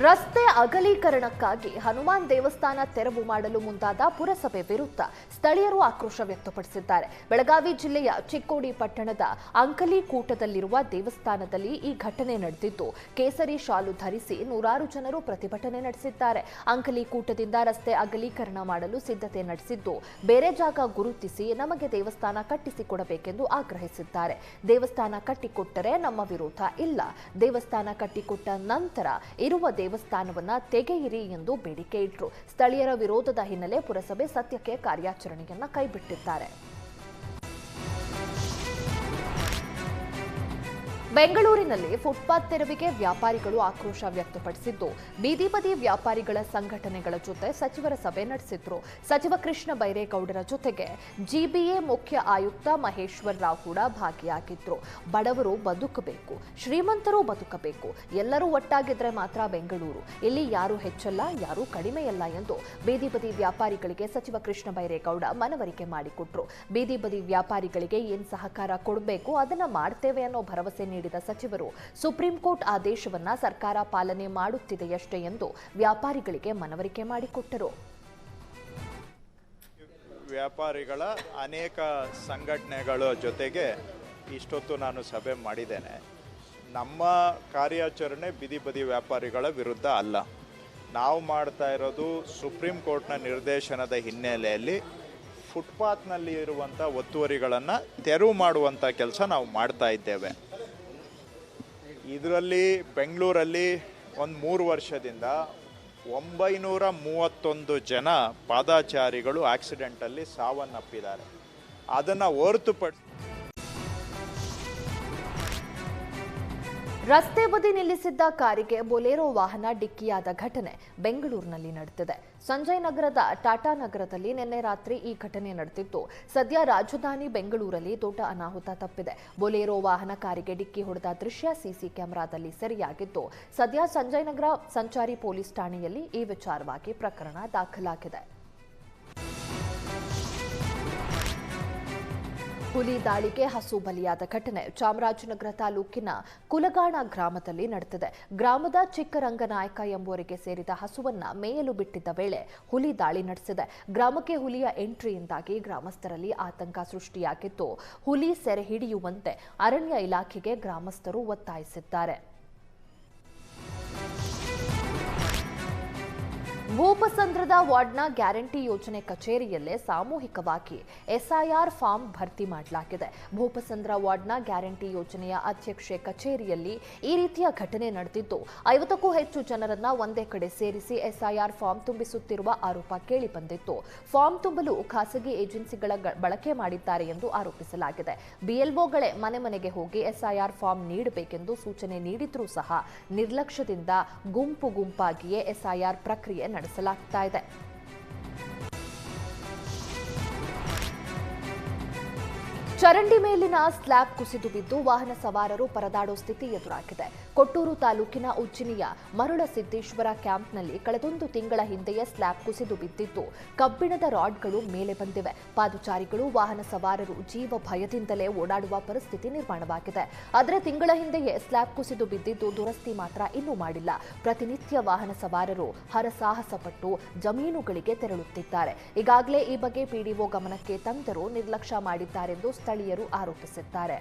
ರಸ್ತೆ ಅಗಲೀಕರಣಕ್ಕಾಗಿ ಹನುಮಾನ್ ದೇವಸ್ಥಾನ ತೆರವು ಮಾಡಲು ಮುಂದಾದ ಪುರಸಭೆ ವಿರುದ್ಧ ಸ್ಥಳೀಯರು ಆಕ್ರೋಶ ವ್ಯಕ್ತಪಡಿಸಿದ್ದಾರೆ. ಬೆಳಗಾವಿ ಜಿಲ್ಲೆಯ ಚಿಕ್ಕೋಡಿ ಪಟ್ಟಣದ ಅಂಕಲಿಕೂಟದಲ್ಲಿರುವ ದೇವಸ್ಥಾನದಲ್ಲಿ ಈ ಘಟನೆ ನಡೆದಿದ್ದು, ಕೇಸರಿ ಶಾಲು ಧರಿಸಿ ನೂರಾರು ಜನರು ಪ್ರತಿಭಟನೆ ನಡೆಸಿದ್ದಾರೆ. ಅಂಕಲಿಕೂಟದಿಂದ ರಸ್ತೆ ಅಗಲೀಕರಣ ಮಾಡಲು ಸಿದ್ಧತೆ ನಡೆಸಿದ್ದು, ಬೇರೆ ಜಾಗ ಗುರುತಿಸಿ ನಮಗೆ ದೇವಸ್ಥಾನ ಕಟ್ಟಿಸಿಕೊಡಬೇಕೆಂದು ಆಗ್ರಹಿಸಿದ್ದಾರೆ. ದೇವಸ್ಥಾನ ಕಟ್ಟಿಕೊಟ್ಟರೆ ನಮ್ಮ ವಿರೋಧ ಇಲ್ಲ, ದೇವಸ್ಥಾನ ಕಟ್ಟಿಕೊಟ್ಟ ನಂತರ ಇರುವ ದೇವಸ್ಥಾನವನ್ನ ತೆಗೆಯಿರಿ ಎಂದು ಬೇಡಿಕೆ ಇಟ್ಟರು. ಸ್ಥಳೀಯರ ವಿರೋಧದ ಹಿನ್ನೆಲೆ ಪುರಸಭೆ ಸದ್ಯಕ್ಕೆ ಕಾರ್ಯಾಚರಣೆಯನ್ನ ಕೈಬಿಟ್ಟಿದ್ದಾರೆ. ಬೆಂಗಳೂರಿನಲ್ಲಿ ಫುಟ್ಪಾತ್ ತೆರವಿಗೆ ವ್ಯಾಪಾರಿಗಳು ಆಕ್ರೋಶ ವ್ಯಕ್ತಪಡಿಸಿದ್ದು, ಬೀದಿ ಬದಿ ವ್ಯಾಪಾರಿಗಳ ಸಂಘಟನೆಗಳ ಜೊತೆ ಸಚಿವರ ಸಭೆ ನಡೆಸಿದ್ರು. ಸಚಿವ ಕೃಷ್ಣ ಬೈರೇಗೌಡರ ಜೊತೆಗೆ ಜಿಬಿಎ ಮುಖ್ಯ ಆಯುಕ್ತ ಮಹೇಶ್ವರ್ ರಾವ್ ಕೂಡ ಭಾಗಿಯಾಗಿದ್ರು. ಬಡವರು ಬದುಕಬೇಕು, ಶ್ರೀಮಂತರು ಬದುಕಬೇಕು, ಎಲ್ಲರೂ ಒಟ್ಟಾಗಿದ್ರೆ ಮಾತ್ರ ಬೆಂಗಳೂರು. ಇಲ್ಲಿ ಯಾರು ಹೆಚ್ಚಲ್ಲ, ಯಾರು ಕಡಿಮೆಯಲ್ಲ ಎಂದು ಬೀದಿ ಬದಿ ವ್ಯಾಪಾರಿಗಳಿಗೆ ಸಚಿವ ಕೃಷ್ಣ ಬೈರೇಗೌಡ ಮನವರಿಕೆ ಮಾಡಿಕೊಟ್ರು. ಬೀದಿ ಬದಿ ವ್ಯಾಪಾರಿಗಳಿಗೆ ಏನ್ ಸಹಕಾರ ಕೊಡಬೇಕು ಅದನ್ನ ಮಾಡ್ತೇವೆ ಅನ್ನೋ ಭರವಸೆ ನೀಡಿದ ಸಚಿವರು ಸುಪ್ರೀಂ ಕೋರ್ಟ್ ಆದೇಶವನ್ನ ಸರ್ಕಾರ ಪಾಲನೆ ಮಾಡುತ್ತಿದೆಯಷ್ಟೇ ಎಂದು ವ್ಯಾಪಾರಿಗಳಿಗೆ ಮನವರಿಕೆ ಮಾಡಿಕೊಟ್ಟರು. ವ್ಯಾಪಾರಿಗಳ ಅನೇಕ ಸಂಘಟನೆಗಳ ಜೊತೆಗೆ ಇಷ್ಟೊತ್ತು ನಾನು ಸಭೆ ಮಾಡಿದ್ದೇನೆ. ನಮ್ಮ ಕಾರ್ಯಾಚರಣೆ ಬೀದಿ ಬದಿ ವ್ಯಾಪಾರಿಗಳ ವಿರುದ್ಧ ಅಲ್ಲ. ನಾವು ಮಾಡ್ತಾ ಇರೋದು ಸುಪ್ರೀಂ ಕೋರ್ಟ್ನ ನಿರ್ದೇಶನದ ಹಿನ್ನೆಲೆಯಲ್ಲಿ ಫುಟ್ಪಾತ್ನಲ್ಲಿ ಇರುವಂಥ ಒತ್ತುವರಿಗಳನ್ನು ತೆರವು ಮಾಡುವಂಥ ಕೆಲಸ ನಾವು ಮಾಡ್ತಾ ಇದ್ದೇವೆ. ಇದರಲ್ಲಿ ಬೆಂಗಳೂರಲ್ಲಿ ಒಂದು 3 ವರ್ಷದಿಂದ 931 ಜನ ಪಾದಚಾರಿಗಳು ಆಕ್ಸಿಡೆಂಟಲ್ಲಿ ಸಾವನ್ನಪ್ಪಿದ್ದಾರೆ. ಅದನ್ನು ಹೊರತುಪಡಿಸಿ ರಸ್ತೆ ಬದಿ ನಿಲ್ಲಿಸಿದ್ದ ಕಾರಿಗೆ ಬೊಲೆರೋ ವಾಹನ ಡಿಕ್ಕಿಯಾದ ಘಟನೆ ಬೆಂಗಳೂರಿನಲ್ಲಿ ನಡೆದಿದೆ. ಸಂಜಯ್ ನಗರದ ಟಾಟಾ ನಗರದಲ್ಲಿ ನಿನ್ನೆ ರಾತ್ರಿ ಈ ಘಟನೆ ನಡೆದಿದ್ದು, ಸದ್ಯ ರಾಜಧಾನಿ ಬೆಂಗಳೂರಲ್ಲಿ ದೊಡ್ಡ ಅನಾಹುತ ತಪ್ಪಿದೆ. ಬೊಲೆರೋ ವಾಹನ ಕಾರಿಗೆ ಡಿಕ್ಕಿ ಹೊಡೆದ ದೃಶ್ಯ ಸಿಸಿ ಕ್ಯಾಮೆರಾದಲ್ಲಿ ಸೆರೆಯಾಗಿದ್ದು, ಸದ್ಯ ಸಂಜಯ್ ನಗರ ಸಂಚಾರಿ ಪೊಲೀಸ್ ಠಾಣೆಯಲ್ಲಿ ಈ ವಿಚಾರವಾಗಿ ಪ್ರಕರಣ ದಾಖಲಾಗಿದೆ. ಹುಲಿ ದಾಳಿಗೆ ಹಸು ಬಲಿಯಾದ ಘಟನೆ ಚಾಮರಾಜನಗರ ತಾಲೂಕಿನ ಕುಲಗಾಣ ಗ್ರಾಮದಲ್ಲಿ ನಡೆದಿದೆ. ಗ್ರಾಮದ ಚಿಕ್ಕರಂಗನಾಯಕ ಎಂಬುವರಿಗೆ ಸೇರಿದ ಹಸುವನ್ನ ಮೇಯಲು ಬಿಟ್ಟಿದ್ದ ವೇಳೆ ಹುಲಿ ದಾಳಿ ನಡೆಸಿದೆ. ಗ್ರಾಮಕ್ಕೆ ಹುಲಿಯ ಎಂಟ್ರಿಯಿಂದಾಗಿ ಗ್ರಾಮಸ್ಥರಲ್ಲಿ ಆತಂಕ ಸೃಷ್ಟಿಯಾಗಿದ್ದು, ಹುಲಿ ಸೆರೆ ಹಿಡಿಯುವಂತೆ ಅರಣ್ಯ ಇಲಾಖೆಗೆ ಗ್ರಾಮಸ್ಥರು ಒತ್ತಾಯಿಸಿದ್ದಾರೆ. ಭೂಪಸಂದ್ರದ ವಾರ್ಡ್ನ ಗ್ಯಾರಂಟಿ ಯೋಜನೆ ಕಚೇರಿಯಲ್ಲೇ ಸಾಮೂಹಿಕವಾಗಿ ಎಸ್ಐಆರ್ ಫಾರ್ಮ್ ಭರ್ತಿ ಮಾಡಲಾಗಿದೆ. ಭೂಪಸಂದ್ರ ವಾರ್ಡ್ನ ಗ್ಯಾರಂಟಿ ಯೋಜನೆಯ ಅಧ್ಯಕ್ಷೆ ಕಚೇರಿಯಲ್ಲಿ ಈ ರೀತಿಯ ಘಟನೆ ನಡೆದಿದ್ದು, 50ಕ್ಕೂ ಹೆಚ್ಚು ಜನರನ್ನ ಒಂದೇ ಕಡೆ ಸೇರಿಸಿ ಎಸ್ಐಆರ್ ಫಾರ್ಮ್ ತುಂಬಿಸುತ್ತಿರುವ ಆರೋಪ ಕೇಳಿಬಂದಿತ್ತು. ಫಾರ್ಮ್ ತುಂಬಲು ಖಾಸಗಿ ಏಜೆನ್ಸಿಗಳ ಬಳಕೆ ಮಾಡಿದ್ದಾರೆ ಎಂದು ಆರೋಪಿಸಲಾಗಿದೆ. ಬಿಎಲ್ಒಗಳೇ ಮನೆ ಮನೆಗೆ ಹೋಗಿ ಎಸ್ಐಆರ್ ಫಾರ್ಮ್ ನೀಡಬೇಕೆಂದು ಸೂಚನೆ ನೀಡಿದ್ರೂ ಸಹ ನಿರ್ಲಕ್ಷ್ಯದಿಂದ ಗುಂಪು ಗುಂಪಾಗಿಯೇ ಎಸ್ಐಆರ್ ಪ್ರಕ್ರಿಯೆ ನಡೆಸಲಾಗ್ತಾ ಇದೆ. ಚರಂಡಿ ಮೇಲಿನ ಸ್ಲ್ಯಾಬ್ ಕುಸಿದು ಬಿದ್ದು ವಾಹನ ಸವಾರರು ಪರದಾಡೋ ಸ್ಥಿತಿ ಎದುರಾಗಿದೆ. ಕೊಟ್ಟೂರು ತಾಲೂಕಿನ ಉಜ್ಜಿನಿಯ ಮರುಳಸಿದ್ದೇಶ್ವರ ಕ್ಯಾಂಪ್ನಲ್ಲಿ ಕಳೆದೊಂದು ತಿಂಗಳ ಹಿಂದೆಯೇ ಸ್ಲ್ಯಾಬ್ ಕುಸಿದು ಬಿದ್ದಿದ್ದು, ಕಬ್ಬಿಣದ ರಾಡ್ಗಳು ಮೇಲೆ ಬಂದಿವೆ. ಪಾದಚಾರಿಗಳು, ವಾಹನ ಸವಾರರು ಜೀವ ಭಯದಿಂದಲೇ ಓಡಾಡುವ ಪರಿಸ್ಥಿತಿ ನಿರ್ಮಾಣವಾಗಿದೆ. ಆದರೆ ತಿಂಗಳ ಹಿಂದೆಯೇ ಸ್ಲ್ಯಾಬ್ ಕುಸಿದು ಬಿದ್ದಿದ್ದು, ದುರಸ್ತಿ ಮಾತ್ರ ಇನ್ನೂ ಮಾಡಿಲ್ಲ. ಪ್ರತಿನಿತ್ಯ ವಾಹನ ಸವಾರರು ಹರಸಾಹಸ ಪಟ್ಟು ಜಮೀನುಗಳಿಗೆ ತೆರಳುತ್ತಿದ್ದಾರೆ. ಈಗಾಗಲೇ ಈ ಬಗ್ಗೆ ಪಿಡಿಒ ಗಮನಕ್ಕೆ ತಂದರೂ ನಿರ್ಲಕ್ಷ್ಯ ಮಾಡಿದ್ದಾರೆಂದು ಸ್ಥಳೀಯರು ಆರೋಪಿಸಿದ್ದಾರೆ.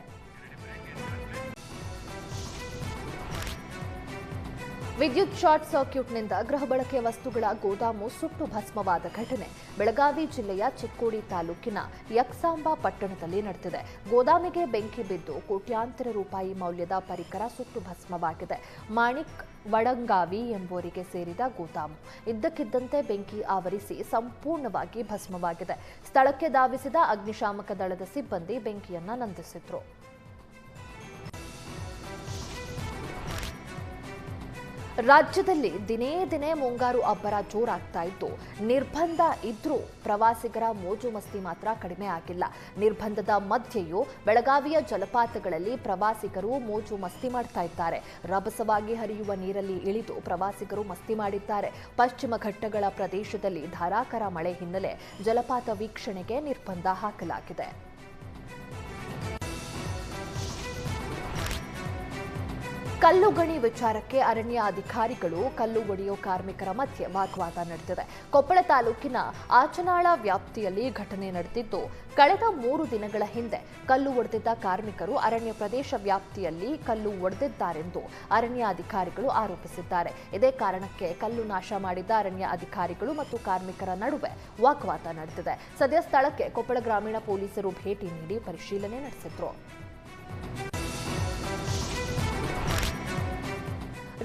ವಿದ್ಯುತ್ ಶಾರ್ಟ್ ಸರ್ಕ್ಯೂಟ್ನಿಂದ ಗೃಹ ಬಳಕೆ ವಸ್ತುಗಳ ಗೋದಾಮು ಸುಟ್ಟು ಭಸ್ಮವಾದ ಘಟನೆ ಬೆಳಗಾವಿ ಜಿಲ್ಲೆಯ ಚಿಕ್ಕೋಡಿ ತಾಲೂಕಿನ ಯಕ್ಸಾಂಬ ಪಟ್ಟಣದಲ್ಲಿ ನಡೆದಿದೆ. ಗೋದಾಮಿಗೆ ಬೆಂಕಿ ಬಿದ್ದು ಕೋಟ್ಯಾಂತರ ರೂಪಾಯಿ ಮೌಲ್ಯದ ಪರಿಕರ ಸುಟ್ಟು ಭಸ್ಮವಾಗಿದೆ. ಮಾಣಿಕ್ ವಡಂಗಾವಿ ಎಂಬುವರಿಗೆ ಸೇರಿದ ಗೋದಾಮು ಇದ್ದಕ್ಕಿದ್ದಂತೆ ಬೆಂಕಿ ಆವರಿಸಿ ಸಂಪೂರ್ಣವಾಗಿ ಭಸ್ಮವಾಗಿದೆ. ಸ್ಥಳಕ್ಕೆ ಧಾವಿಸಿದ ಅಗ್ನಿಶಾಮಕ ದಳದ ಸಿಬ್ಬಂದಿ ಬೆಂಕಿಯನ್ನ ನಂದಿಸಿದ್ರು. ರಾಜ್ಯದಲ್ಲಿ ದಿನೇ ದಿನೇ ಮುಂಗಾರು ಅಬ್ಬರ ಜೋರಾಗ್ತಾ ಇದ್ದು, ನಿರ್ಬಂಧ ಇದ್ರೂ ಪ್ರವಾಸಿಗರ ಮೋಜು ಮಸ್ತಿ ಮಾತ್ರ ಕಡಿಮೆ ಆಗಿಲ್ಲ. ನಿರ್ಬಂಧದ ಮಧ್ಯೆಯೂ ಬೆಳಗಾವಿಯ ಜಲಪಾತಗಳಲ್ಲಿ ಪ್ರವಾಸಿಗರು ಮೋಜು ಮಸ್ತಿ ಮಾಡ್ತಾ ಇದ್ದಾರೆ. ರಭಸವಾಗಿ ಹರಿಯುವ ನೀರಲ್ಲಿ ಇಳಿದು ಪ್ರವಾಸಿಗರು ಮಸ್ತಿ ಮಾಡಿದ್ದಾರೆ. ಪಶ್ಚಿಮ ಘಟ್ಟಗಳ ಪ್ರದೇಶದಲ್ಲಿ ಧಾರಾಕಾರ ಮಳೆ ಹಿನ್ನೆಲೆ ಜಲಪಾತ ವೀಕ್ಷಣೆಗೆ ನಿರ್ಬಂಧ ಹಾಕಲಾಗಿದೆ. ಕಲ್ಲು ಗಣಿ ವಿಚಾರಕ್ಕೆ ಅರಣ್ಯ ಅಧಿಕಾರಿಗಳು ಕಲ್ಲು ಒಡೆಯೋ ಕಾರ್ಮಿಕರ ಮಧ್ಯೆ ವಾಗ್ವಾದ ನಡೆದಿದೆ. ಕೊಪ್ಪಳ ತಾಲೂಕಿನ ಆಚನಾಳ ವ್ಯಾಪ್ತಿಯಲ್ಲಿ ಘಟನೆ ನಡೆದಿದ್ದು, ಕಳೆದ 3 ದಿನಗಳ ಹಿಂದೆ ಕಲ್ಲು ಒಡೆದಿದ್ದ ಕಾರ್ಮಿಕರು ಅರಣ್ಯ ಪ್ರದೇಶ ವ್ಯಾಪ್ತಿಯಲ್ಲಿ ಕಲ್ಲು ಒಡೆದಿದ್ದಾರೆಂದು ಅರಣ್ಯ ಅಧಿಕಾರಿಗಳು ಆರೋಪಿಸಿದ್ದಾರೆ. ಇದೇ ಕಾರಣಕ್ಕೆ ಕಲ್ಲು ನಾಶ ಮಾಡಿದ್ದ ಅರಣ್ಯ ಅಧಿಕಾರಿಗಳು ಮತ್ತು ಕಾರ್ಮಿಕರ ನಡುವೆ ವಾಗ್ವಾದ ನಡೆದಿದೆ. ಸದ್ಯ ಸ್ಥಳಕ್ಕೆ ಕೊಪ್ಪಳ ಗ್ರಾಮೀಣ ಪೊಲೀಸರು ಭೇಟಿ ನೀಡಿ ಪರಿಶೀಲನೆ ನಡೆಸಿದ್ರು.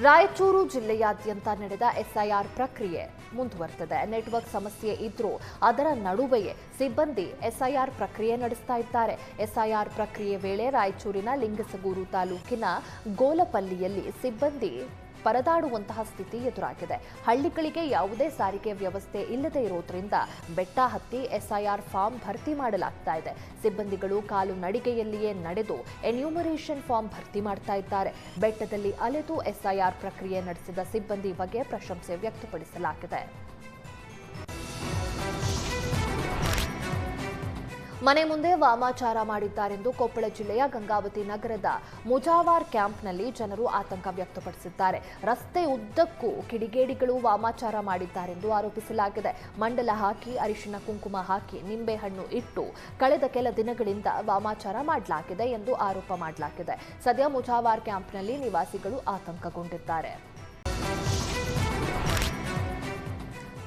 ರಾಯಚೂರು ಜಿಲ್ಲೆಯಾದ್ಯಂತ ನಡೆದ ಎಸ್ಐಆರ್ ಪ್ರಕ್ರಿಯೆ ಮುಂದುವರೆದಿದೆ. ನೆಟ್ವರ್ಕ್ ಸಮಸ್ಯೆ ಇದ್ರೂ ಅದರ ನಡುವೆಯೇ ಸಿಬ್ಬಂದಿ ಎಸ್ಐಆರ್ ಪ್ರಕ್ರಿಯೆ ನಡೆಸ್ತಾ ಇದ್ದಾರೆ. ಎಸ್ಐಆರ್ ಪ್ರಕ್ರಿಯೆ ವೇಳೆ ರಾಯಚೂರಿನ ಲಿಂಗಸಗೂರು ತಾಲೂಕಿನ ಗೋಲಪಲ್ಲಿಯಲ್ಲಿ ಸಿಬ್ಬಂದಿ ಪರದಾಡುವಂತಹ ಸ್ಥಿತಿ ಎದುರಾಗಿದೆ. ಹಳ್ಳಿಗಳಿಗೆ ಯಾವುದೇ ಸಾರಿಗೆ ವ್ಯವಸ್ಥೆ ಇಲ್ಲದೆ ಇರೋದ್ರಿಂದ ಬೆಟ್ಟ ಹತ್ತಿ ಎಸ್ಐಆರ್ ಫಾರ್ಮ್ ಭರ್ತಿ ಮಾಡಲಾಗ್ತಾ ಇದೆ. ಸಿಬ್ಬಂದಿಗಳು ಕಾಲು ನಡಿಗೆಯಲ್ಲಿಯೇ ನಡೆದು ಎನ್ಯೂಮರೇಷನ್ ಫಾರ್ಮ್ ಭರ್ತಿ ಮಾಡ್ತಾ ಇದ್ದಾರೆ. ಬೆಟ್ಟದಲ್ಲಿ ಅಲೆದು ಎಸ್ಐಆರ್ ಪ್ರಕ್ರಿಯೆ ನಡೆಸಿದ ಸಿಬ್ಬಂದಿ ಬಗ್ಗೆ ಪ್ರಶಂಸೆ ವ್ಯಕ್ತಪಡಿಸಲಾಗಿದೆ. ಮನೆ ಮುಂದೆ ವಾಮಾಚಾರ ಮಾಡಿದ್ದಾರೆಂದು ಕೊಪ್ಪಳ ಜಿಲ್ಲೆಯ ಗಂಗಾವತಿ ನಗರದ ಮುಜಾವಾರ್ ಕ್ಯಾಂಪ್ನಲ್ಲಿ ಜನರು ಆತಂಕ ವ್ಯಕ್ತಪಡಿಸಿದ್ದಾರೆ. ರಸ್ತೆ ಉದ್ದಕ್ಕೂ ಕಿಡಿಗೇಡಿಗಳು ವಾಮಾಚಾರ ಮಾಡಿದ್ದಾರೆಂದು ಆರೋಪಿಸಲಾಗಿದೆ. ಮಂಡಲ ಹಾಕಿ, ಅರಿಶಿನ ಕುಂಕುಮ ಹಾಕಿ, ನಿಂಬೆಹಣ್ಣು ಇಟ್ಟು ಕಳೆದ ಕೆಲ ದಿನಗಳಿಂದ ವಾಮಾಚಾರ ಮಾಡಲಾಗಿದೆ ಎಂದು ಆರೋಪ ಮಾಡಲಾಗಿದೆ. ಸದ್ಯ ಮುಜಾವಾರ್ ಕ್ಯಾಂಪ್ನಲ್ಲಿ ನಿವಾಸಿಗಳು ಆತಂಕಗೊಂಡಿದ್ದಾರೆ.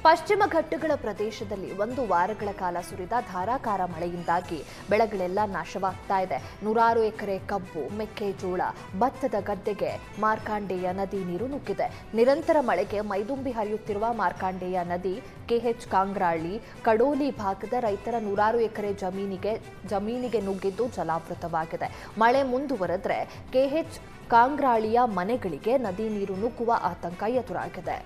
ಪಶ್ಚಿಮ ಘಟ್ಟಗಳ ಪ್ರದೇಶದಲ್ಲಿ 1 ವಾರಗಳ ಕಾಲ ಸುರಿದ ಧಾರಾಕಾರ ಮಳೆಯಿಂದಾಗಿ ಬೆಳೆಗಳೆಲ್ಲ ನಾಶವಾಗ್ತಾ ಇದೆ. 100 ಎಕರೆ ಕಬ್ಬು, ಮೆಕ್ಕೆಜೋಳ, ಭತ್ತದ ಗದ್ದೆಗೆ ಮಾರ್ಕಾಂಡೇಯ ನದಿ ನೀರು ನುಗ್ಗಿದೆ. ನಿರಂತರ ಮಳೆಗೆ ಮೈದುಂಬಿ ಹರಿಯುತ್ತಿರುವ ಮಾರ್ಕಾಂಡೇಯ ನದಿ ಕೆಎಚ್ ಕಾಂಗ್ರಾಳಿ, ಕಡೋಲಿ ಭಾಗದ ರೈತರ 100 ಎಕರೆ ಜಮೀನಿಗೆ ನುಗ್ಗಿದ್ದು ಜಲಾವೃತವಾಗಿದೆ. ಮಳೆ ಮುಂದುವರೆದ್ರೆ ಕೆಎಚ್ ಕಾಂಗ್ರಾಳಿಯ ಮನೆಗಳಿಗೆ ನದಿ ನೀರು ನುಗ್ಗುವ ಆತಂಕ ಎದುರಾಗಿದೆ.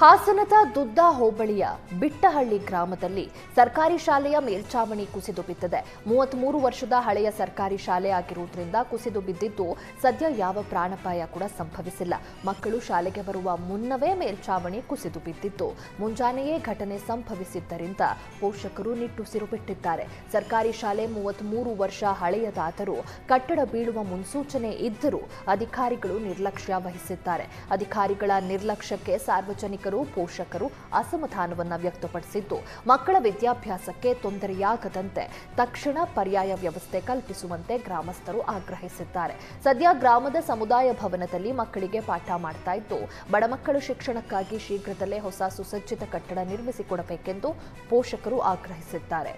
ಹಾಸನದ ದುದ್ದ ಹೋಬಳಿಯ ಬಿಟ್ಟಹಳ್ಳಿ ಗ್ರಾಮದಲ್ಲಿ ಸರ್ಕಾರಿ ಶಾಲೆಯ ಮೇಲ್ಛಾವಣಿ ಕುಸಿದು ಬಿದ್ದಿದೆ. 33 ವರ್ಷದ ಹಳೆಯ ಸರ್ಕಾರಿ ಶಾಲೆ ಆಗಿರುವುದರಿಂದ ಕುಸಿದು ಬಿದ್ದಿದ್ದು ಸದ್ಯ ಯಾವ ಪ್ರಾಣಾಪಾಯ ಕೂಡ ಸಂಭವಿಸಿಲ್ಲ. ಮಕ್ಕಳು ಶಾಲೆಗೆ ಬರುವ ಮುನ್ನವೇ ಮೇಲ್ಛಾವಣಿ ಕುಸಿದು ಬಿದ್ದಿದ್ದು ಮುಂಜಾನೆಯೇ ಘಟನೆ ಸಂಭವಿಸಿದ್ದರಿಂದ ಪೋಷಕರು ನಿಟ್ಟುಸಿರು ಬಿಟ್ಟಿದ್ದಾರೆ. ಸರ್ಕಾರಿ ಶಾಲೆ 33 ವರ್ಷ ಹಳೆಯದಾದರೂ ಕಟ್ಟಡ ಬೀಳುವ ಮುನ್ಸೂಚನೆ ಇದ್ದರೂ ಅಧಿಕಾರಿಗಳು ನಿರ್ಲಕ್ಷ್ಯ ವಹಿಸಿದ್ದಾರೆ. ಅಧಿಕಾರಿಗಳ ನಿರ್ಲಕ್ಷ್ಯಕ್ಕೆ ಸಾರ್ವಜನಿಕರು, ಪೋಷಕರು ಅಸಮಾಧಾನವನ್ನು ವ್ಯಕ್ತಪಡಿಸಿದ್ದು, ಮಕ್ಕಳ ವಿದ್ಯಾಭ್ಯಾಸಕ್ಕೆ ತೊಂದರೆಯಾಗದಂತೆ ತಕ್ಷಣ ಪರ್ಯಾಯ ವ್ಯವಸ್ಥೆ ಕಲ್ಪಿಸುವಂತೆ ಗ್ರಾಮಸ್ಥರು ಆಗ್ರಹಿಸಿದ್ದಾರೆ. ಸದ್ಯ ಗ್ರಾಮದ ಸಮುದಾಯ ಭವನದಲ್ಲಿ ಮಕ್ಕಳಿಗೆ ಪಾಠ ಮಾಡ್ತಾ ಇದ್ದು, ಬಡ ಮಕ್ಕಳ ಶಿಕ್ಷಣಕ್ಕಾಗಿ ಶೀಘ್ರದಲ್ಲೇ ಹೊಸ ಸುಸಜ್ಜಿತ ಕಟ್ಟಡ ನಿರ್ಮಿಸಿಕೊಡಬೇಕೆಂದು ಪೋಷಕರು ಆಗ್ರಹಿಸಿದ್ದಾರೆ.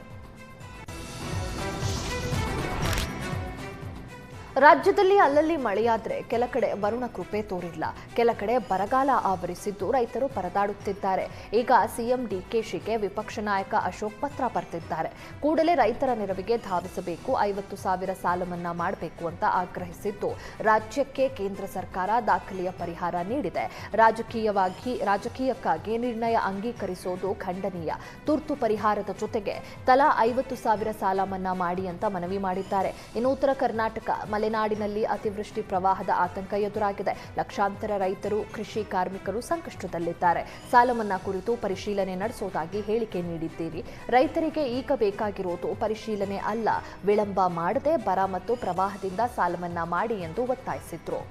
ರಾಜ್ಯದಲ್ಲಿ ಅಲ್ಲಲ್ಲಿ ಮಳೆಯಾದ್ರೆ ಕೆಲ ಕಡೆ ವರುಣ ಕೃಪೆ ತೋರಿಲ್ಲ. ಕೆಲ ಕಡೆ ಬರಗಾಲ ಆವರಿಸಿದ್ದು ರೈತರು ಪರದಾಡುತ್ತಿದ್ದಾರೆ. ಈಗ ಸಿಎಂ ಡಿಕೆಶಿಗೆ ವಿಪಕ್ಷ ನಾಯಕ ಅಶೋಕ್ ಪತ್ರ ಬರೆದಿದ್ದಾರೆ. ಕೂಡಲೇ ರೈತರ ನೆರವಿಗೆ ಧಾವಿಸಬೇಕು, 50,000 ಸಾಲ ಮನ್ನಾ ಮಾಡಬೇಕು ಅಂತ ಆಗ್ರಹಿಸಿದ್ದು, ರಾಜ್ಯಕ್ಕೆ ಕೇಂದ್ರ ಸರ್ಕಾರ ದಾಖಲೆಯ ಪರಿಹಾರ ನೀಡಿದೆ. ರಾಜಕೀಯಕ್ಕಾಗಿ ನಿರ್ಣಯ ಅಂಗೀಕರಿಸೋದು ಖಂಡನೀಯ. ತುರ್ತು ಪರಿಹಾರದ ಜೊತೆಗೆ ತಲಾ 50,000 ಸಾಲ ಮನ್ನಾ ಮಾಡಿ ಅಂತ ಮನವಿ ಮಾಡಿದ್ದಾರೆ. ಇನ್ನು ಉತ್ತರ ಕರ್ನಾಟಕ, ಮಲೆನಾಡಿನಲ್ಲಿ ಅತಿವೃಷ್ಟಿ ಪ್ರವಾಹದ ಆತಂಕ ಎದುರಾಗಿದೆ. ಲಕ್ಷಾಂತರ ರೈತರು, ಕೃಷಿ ಕಾರ್ಮಿಕರು ಸಂಕಷ್ಟದಲ್ಲಿದ್ದಾರೆ. ಸಾಲ ಮನ್ನಾ ಕುರಿತು ಪರಿಶೀಲನೆ ನಡೆಸೋದಾಗಿ ಹೇಳಿಕೆ ನೀಡಿದ್ದೀರಿ. ರೈತರಿಗೆ ಈಗ ಬೇಕಾಗಿರೋದು ಪರಿಶೀಲನೆ ಅಲ್ಲ, ವಿಳಂಬ ಮಾಡದೆ ಬರ ಮತ್ತು ಪ್ರವಾಹದಿಂದ ಸಾಲ ಮನ್ನಾ ಮಾಡಿ ಎಂದು ಒತ್ತಾಯಿಸಿದ್ರು.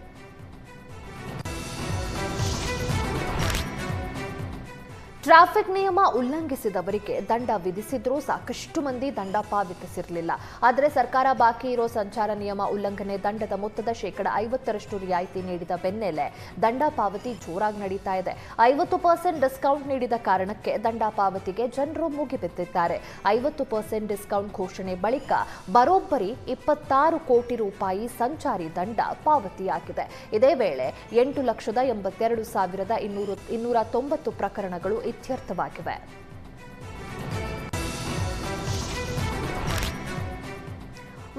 ಟ್ರಾಫಿಕ್ ನಿಯಮ ಉಲ್ಲಂಘಿಸಿದವರಿಗೆ ದಂಡ ವಿಧಿಸಿದ್ರೂ ಸಾಕಷ್ಟು ಮಂದಿ ದಂಡ ಪಾವತಿಸಿರಲಿಲ್ಲ. ಆದರೆ ಸರ್ಕಾರ ಬಾಕಿ ಇರೋ ಸಂಚಾರ ನಿಯಮ ಉಲ್ಲಂಘನೆ ದಂಡದ ಮೊತ್ತದ 50% ರಿಯಾಯಿತಿ ನೀಡಿದ ಬೆನ್ನಲ್ಲೇ ದಂಡ ಪಾವತಿ ಜೋರಾಗಿ ನಡೀತಾ ಇದೆ. 50% ಡಿಸ್ಕೌಂಟ್ ನೀಡಿದ ಕಾರಣಕ್ಕೆ ದಂಡ ಪಾವತಿಗೆ ಜನರು ಮುಗಿಬಿದ್ದಿದ್ದಾರೆ. 50% ಡಿಸ್ಕೌಂಟ್ ಘೋಷಣೆ ಬಳಿಕ ಬರೋಬ್ಬರಿ 26 ಕೋಟಿ ರೂಪಾಯಿ ಸಂಚಾರಿ ದಂಡ ಪಾವತಿಯಾಗಿದೆ. ಇದೇ ವೇಳೆ 8,82,290 ಪ್ರಕರಣಗಳು ಇತ್ಯರ್ಥವಾಗಿವೆ.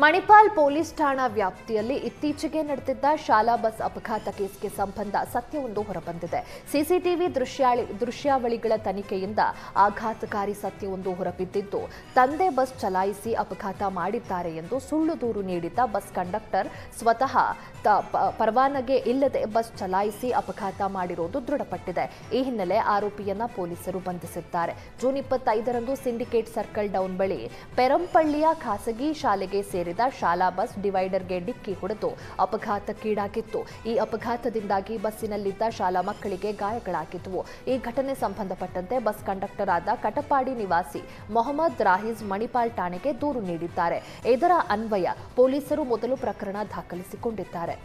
ಮಣಿಪಾಲ್ ಪೊಲೀಸ್ ಠಾಣಾ ವ್ಯಾಪ್ತಿಯಲ್ಲಿ ಇತ್ತೀಚೆಗೆ ನಡೆದಿದ್ದ ಶಾಲಾ ಬಸ್ ಅಪಘಾತ ಕೇಸ್ಗೆ ಸಂಬಂಧ ಸತ್ಯವೊಂದು ಹೊರಬಂದಿದೆ. ಸಿಸಿಟಿವಿ ದೃಶ್ಯಾವಳಿಗಳ ತನಿಖೆಯಿಂದ ಆಘಾತಕಾರಿ ಸತ್ಯವೊಂದು ಹೊರಬಿದ್ದಿದ್ದು, ತಂದೆ ಬಸ್ ಚಲಾಯಿಸಿ ಅಪಘಾತ ಮಾಡಿದ್ದಾರೆ ಎಂದು ಸುಳ್ಳು ದೂರು ನೀಡಿದ್ದ ಬಸ್ ಕಂಡಕ್ಟರ್ ಸ್ವತಃ ಪರವಾನಗಿ ಇಲ್ಲದೆ ಬಸ್ ಚಲಾಯಿಸಿ ಅಪಘಾತ ಮಾಡಿರುವುದು ದೃಢಪಟ್ಟಿದೆ. ಈ ಹಿನ್ನೆಲೆ ಆರೋಪಿಯನ್ನ ಪೊಲೀಸರು ಬಂಧಿಸಿದ್ದಾರೆ. ಜೂನ್ 25ರಂದು ಸಿಂಡಿಕೇಟ್ ಸರ್ಕಲ್ ಡೌನ್ ಬಳಿ ಪೆರಂಪಳ್ಳಿಯ ಖಾಸಗಿ ಶಾಲೆಗೆ ಸೇರಿದ ಶಾಲಾ ಬಸ್ ಡಿವೈಡರ್ಗೆ ಡಿಕ್ಕಿ ಹೊಡೆದು ಅಪಘಾತಕ್ಕೀಡಾಗಿತ್ತು. ಈ ಅಪಘಾತದಿಂದಾಗಿ ಬಸ್ಸಿನಲ್ಲಿದ್ದ ಶಾಲಾ ಮಕ್ಕಳಿಗೆ ಗಾಯಗಳಾಗಿದ್ದವು. ಈ ಘಟನೆ ಸಂಬಂಧಪಟ್ಟಂತೆ ಬಸ್ ಕಂಡಕ್ಟರ್ ಆದ ಕಟಪಾಡಿ ನಿವಾಸಿ ಮೊಹಮ್ಮದ್ ರಾಹೀಜ್ ಮಣಿಪಾಲ್ ಠಾಣೆಗೆ ದೂರು ನೀಡಿದ್ದಾರೆ. ಇದರ ಅನ್ವಯ ಪೊಲೀಸರು ಮೊದಲು ಪ್ರಕರಣ ದಾಖಲಿಸಿಕೊಂಡಿದ್ದಾರೆ.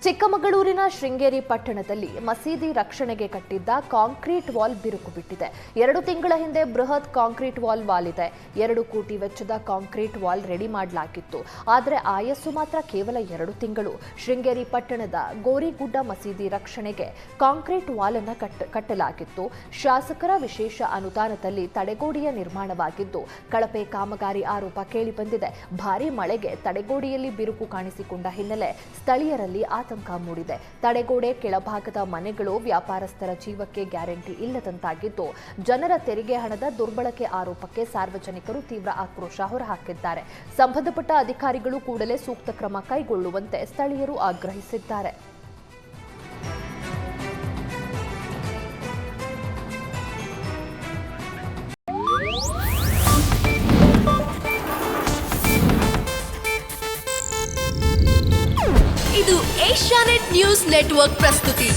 ಚಿಕ್ಕಮಗಳೂರಿನ ಶೃಂಗೇರಿ ಪಟ್ಟಣದಲ್ಲಿ ಮಸೀದಿ ರಕ್ಷಣೆಗೆ ಕಟ್ಟಿದ್ದ ಕಾಂಕ್ರೀಟ್ ವಾಲ್ ಬಿರುಕು ಬಿಟ್ಟಿದೆ. 2 ತಿಂಗಳ ಹಿಂದೆ ಬೃಹತ್ ಕಾಂಕ್ರೀಟ್ ವಾಲ್ ವಾಲಿದೆ. 2 ಕೋಟಿ ವೆಚ್ಚದ ಕಾಂಕ್ರೀಟ್ ವಾಲ್ ರೆಡಿ ಮಾಡಲಾಗಿತ್ತು. ಆದರೆ ಆಯಸ್ಸು ಮಾತ್ರ ಕೇವಲ 2 ತಿಂಗಳು. ಶೃಂಗೇರಿ ಪಟ್ಟಣದ ಗೋರಿಗುಡ್ಡ ಮಸೀದಿ ರಕ್ಷಣೆಗೆ ಕಾಂಕ್ರೀಟ್ ವಾಲ್ ಅನ್ನು ಕಟ್ಟಲಾಗಿತ್ತು. ಶಾಸಕರ ವಿಶೇಷ ಅನುದಾನದಲ್ಲಿ ತಡೆಗೋಡೆಯ ನಿರ್ಮಾಣವಾಗಿದ್ದು ಕಳಪೆ ಕಾಮಗಾರಿ ಆರೋಪ ಕೇಳಿಬಂದಿದೆ. ಭಾರೀ ಮಳೆಗೆ ತಡೆಗೋಡೆಯಲ್ಲಿ ಬಿರುಕು ಕಾಣಿಸಿಕೊಂಡ ಹಿನ್ನೆಲೆ ಸ್ಥಳೀಯರಲ್ಲಿ ಆತಂಕ ಮೂಡಿದೆ. ತಡೆಗೋಡೆ ಕೆಳಭಾಗದ ಮನೆಗಳು ವ್ಯಾಪಾರಸ್ಥರ ಜೀವಕ್ಕೆ ಗ್ಯಾರಂಟಿ ಇಲ್ಲದಂತಾಗಿದ್ದು ಜನರ ತೆರಿಗೆ ಹಣದ ದುರ್ಬಳಕೆ ಆರೋಪಕ್ಕೆ ಸಾರ್ವಜನಿಕರು ತೀವ್ರ ಆಕ್ರೋಶ ಹೊರಹಾಕಿದ್ದಾರೆ. ಸಂಬಂಧಪಟ್ಟ ಅಧಿಕಾರಿಗಳು ಕೂಡಲೇ ಸೂಕ್ತ ಕ್ರಮ ಕೈಗೊಳ್ಳುವಂತೆ ಸ್ಥಳೀಯರು ಆಗ್ರಹಿಸಿದ್ದಾರೆ. ಇದು ಏಷ್ಯಾನೆಟ್ ನ್ಯೂಸ್ ನೆಟ್ವರ್ಕ್ ಪ್ರಸ್ತುತಿ.